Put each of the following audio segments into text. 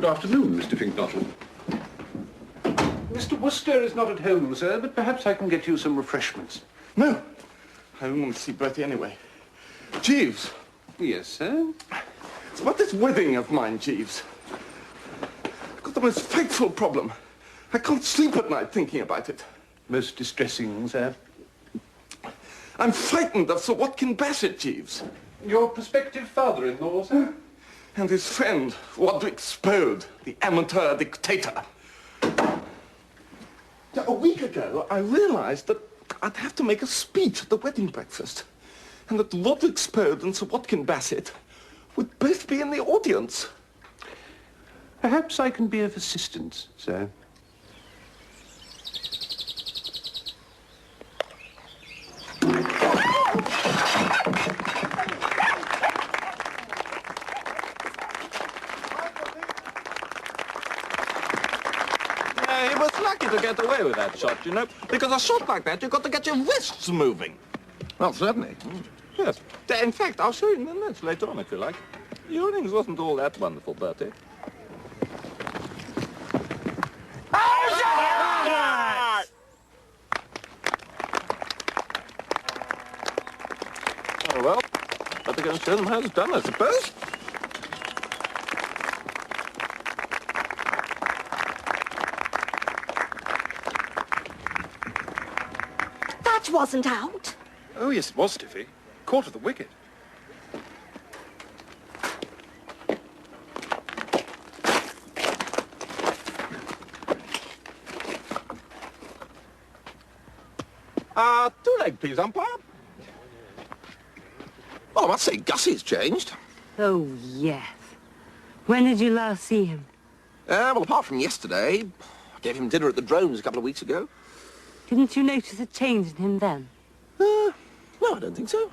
afternoon, Mr. Finknottle. Mr. Wooster is not at home, sir, but perhaps I can get you some refreshments. No. I don't want to see Bertie anyway. Jeeves. Yes, sir? It's about this wedding of mine, Jeeves. I've got the most fateful problem. I can't sleep at night thinking about it. Most distressing, sir. I'm frightened of Sir Watkin Bassett, Jeeves. Your prospective father-in-law, sir? And his friend, Roderick Spode, the amateur dictator. Now, a week ago, I realized that I'd have to make a speech at the wedding breakfast. And that Roderick Spode and Sir Watkin Bassett would both be in the audience. Perhaps I can be of assistance, sir. He was lucky to get away with that shot, you know, because a shot like that, you've got to get your wrists moving. Well, certainly. Yes. In fact, I'll show you in the notes later on, if you like. Your innings wasn't all that wonderful, Bertie. Oh, well, better go and show them how it's done, I suppose. That wasn't out. Oh, yes, it was, Stiffy. Caught at the wicket. Two-leg, please, umpire. Well, I must say, Gussie's changed. Oh, yes. When did you last see him? Well, apart from yesterday, I gave him dinner at the Drones a couple of weeks ago. Didn't you notice a change in him then? No, I don't think so.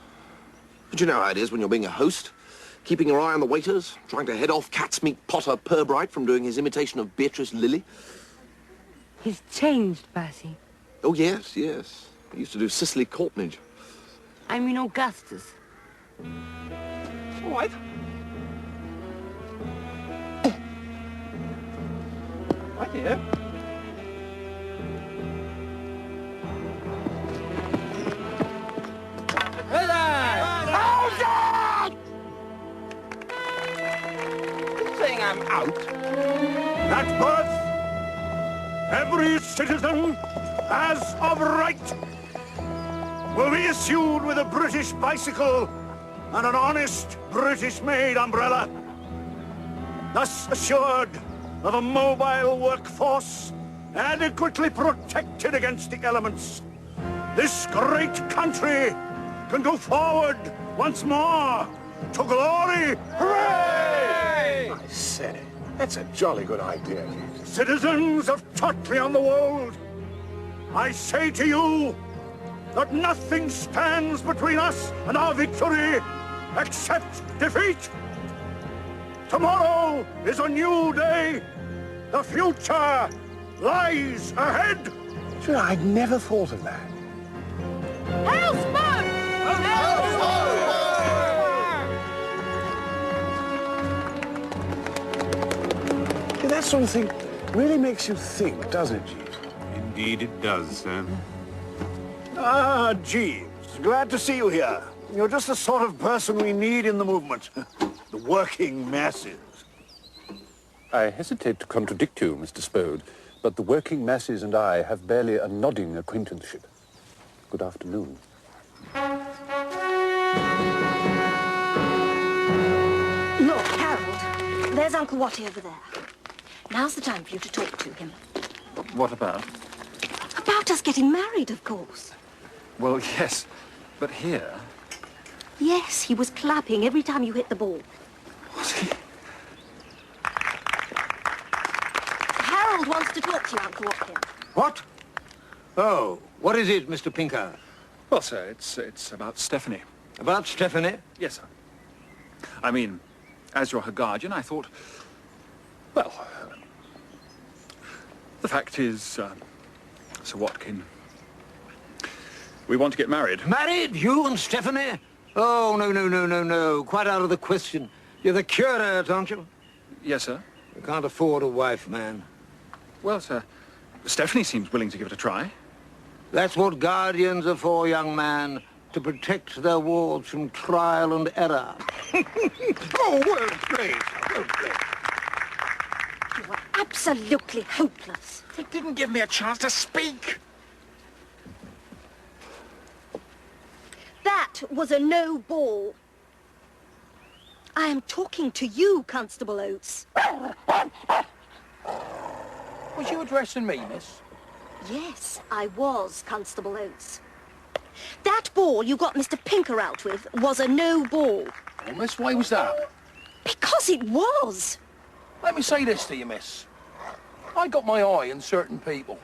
But you know how it is when you're being a host. Keeping your eye on the waiters, trying to head off Catsmeat Potter Purbright from doing his imitation of Beatrice Lilly. He's changed, Bassy. Oh, yes, yes. He used to do Cicely Courtnage. I mean Augustus. All right. Right here. Saying I'm out. At birth, every citizen, as of right, will be issued with a British bicycle and an honest British-made umbrella, thus assured of a mobile workforce adequately protected against the elements. This great country can go forward once more to glory. Hooray! I say, that's a jolly good idea. Citizens of Totley on the Wold, I say to you that nothing stands between us and our victory except defeat. Tomorrow is a new day. The future lies ahead. Sure, I'd never thought of that. Yeah, that sort of thing really makes you think, doesn't it, Jeeves? Indeed it does, sir. Ah, Jeeves, glad to see you here. You're just the sort of person we need in the movement. The working masses. I hesitate to contradict you, Mr. Spode, but the working masses and I have barely a nodding acquaintanceship. Good afternoon. Look, Harold, there's Uncle Watty over there. Now's the time for you to talk to him. What about? About us getting married, of course. Well, yes, but here... Yes, he was clapping every time you hit the ball. Was he? Harold wants to talk to you, Uncle Watkin. What? Oh, what is it, Mr. Pinker? Well, sir, it's about Stephanie. About Stephanie? Yes, sir. I mean, as your her guardian, I thought... Well, the fact is, Sir Watkin, we want to get married. Married? You and Stephanie? Oh, no. Quite out of the question. You're the curate, aren't you? Yes, sir. We can't afford a wife, man. Well, sir, Stephanie seems willing to give it a try. That's what guardians are for, young man. To protect their wards from trial and error. Oh, well played. Well played. You are absolutely hopeless. They didn't give me a chance to speak. That was a no ball. I am talking to you, Constable Oates. Was you addressing me, miss? Yes, I was, Constable Oates. That ball you got Mr. Pinker out with was a no ball. Oh, miss, why was that? Because it was. Let me say this to you, miss. I got my eye on certain people.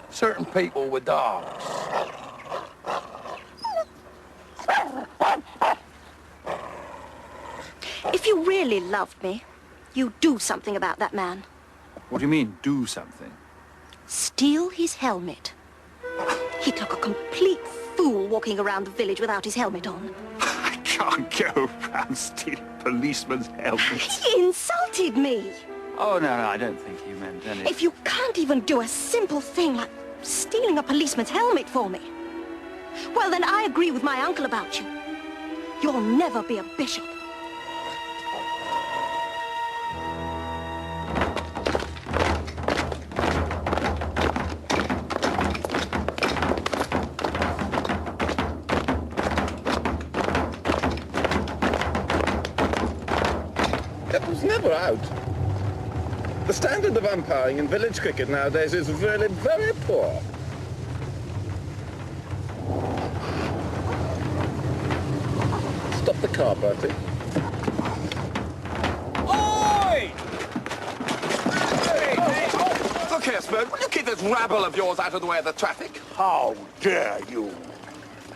Certain people with dogs. If you really loved me, you'd do something about that man. What do you mean, do something? Steal his helmet. He'd look a complete fool walking around the village without his helmet on. I can't go around stealing policemen's helmets. He insulted me. Oh, no, I don't think he meant any... If you can't even do a simple thing like stealing a policeman's helmet for me, well, then I agree with my uncle about you. You'll never be a bishop. It was never out. The standard of umpiring in village cricket nowadays is really very poor. Stop the car, Bertie. Oi! Look here, Spurd, will you keep this rabble of yours out of the way of the traffic? How dare you?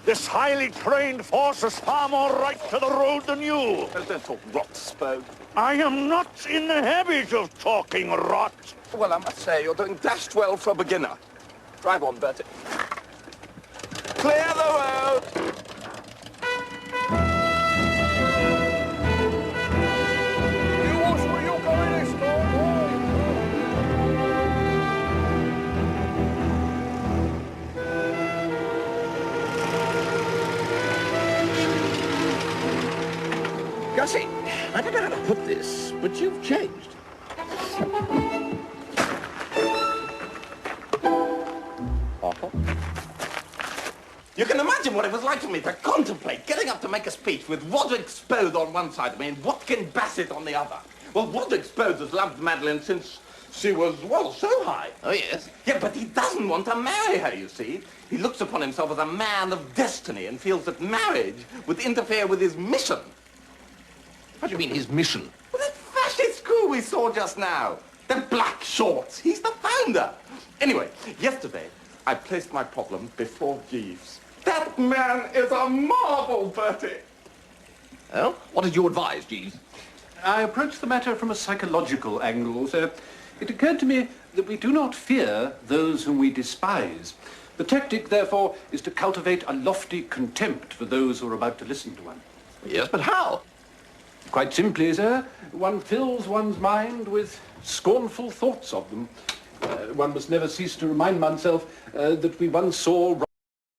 This highly trained force has far more right to the road than you. Don't talk rot, Spurd. I am not in the habit of talking rot. Well, I must say, you're doing dashed well for a beginner. Drive on, Bertie. Clear the road! You watch where you're going this time. Gussie, I don't know how to put this, but you've changed. You can imagine what it was like for me to contemplate getting up to make a speech with Roderick Spode on one side of me and Watkin Bassett on the other. Well, Roderick Spode has loved Madeline since she was, well, so high. Oh, yes? Yeah, but he doesn't want to marry her, you see. He looks upon himself as a man of destiny and feels that marriage would interfere with his mission. What do you mean, his mission? Well, that fascist crew we saw just now. The black shorts. He's the founder. Anyway, yesterday, I placed my problem before Jeeves. That man is a marvel, Bertie. Oh? What did you advise, Jeeves? I approached the matter from a psychological angle, sir. It occurred to me that we do not fear those whom we despise. The tactic, therefore, is to cultivate a lofty contempt for those who are about to listen to one. Yes, but how? Quite simply, sir, one fills one's mind with scornful thoughts of them. One must never cease to remind oneself that we once saw...